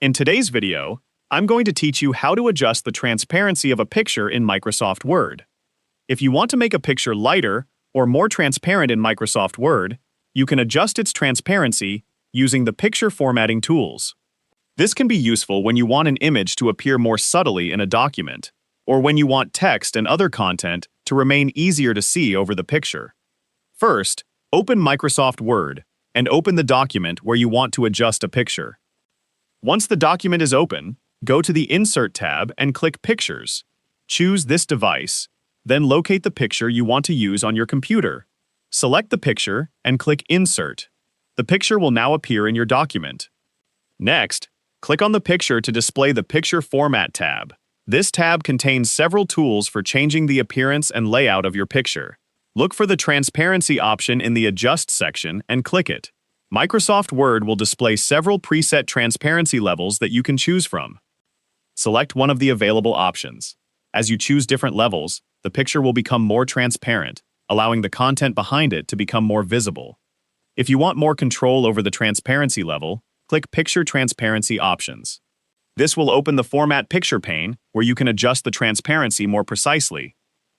In today's video, I'm going to teach you how to adjust the transparency of a picture in Microsoft Word. If you want to make a picture lighter or more transparent in Microsoft Word, you can adjust its transparency using the picture formatting tools. This can be useful when you want an image to appear more subtly in a document, or when you want text and other content to remain easier to see over the picture. First, open Microsoft Word and open the document where you want to adjust a picture. Once the document is open, go to the Insert tab and click Pictures. Choose this device, then locate the picture you want to use on your computer. Select the picture and click Insert. The picture will now appear in your document. Next, click on the picture to display the Picture Format tab. This tab contains several tools for changing the appearance and layout of your picture. Look for the Transparency option in the Adjust section and click it. Microsoft Word will display several preset transparency levels that you can choose from. Select one of the available options. As you choose different levels, the picture will become more transparent, allowing the content behind it to become more visible. If you want more control over the transparency level, click Picture Transparency Options. This will open the Format Picture pane, where you can adjust the transparency more precisely.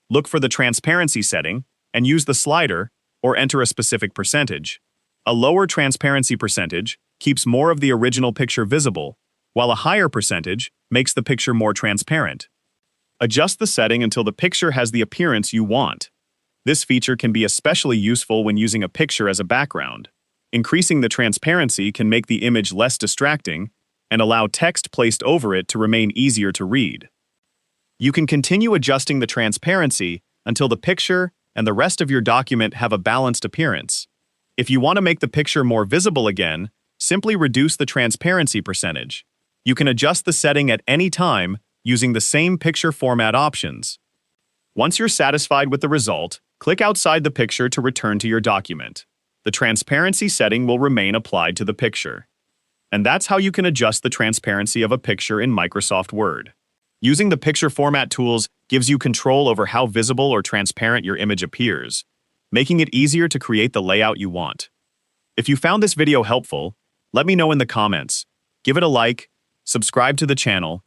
Look for the transparency setting and use the slider or enter a specific percentage. A lower transparency percentage keeps more of the original picture visible, while a higher percentage makes the picture more transparent. Adjust the setting until the picture has the appearance you want. This feature can be especially useful when using a picture as a background. Increasing the transparency can make the image less distracting and allow text placed over it to remain easier to read. You can continue adjusting the transparency until the picture and the rest of your document have a balanced appearance. If you want to make the picture more visible again, simply reduce the transparency percentage. You can adjust the setting at any time using the same picture format options. Once you're satisfied with the result, click outside the picture to return to your document. The transparency setting will remain applied to the picture. And that's how you can adjust the transparency of a picture in Microsoft Word. Using the picture format tools gives you control over how visible or transparent your image appears, making it easier to create the layout you want. If you found this video helpful, let me know in the comments. Give it a like, subscribe to the channel,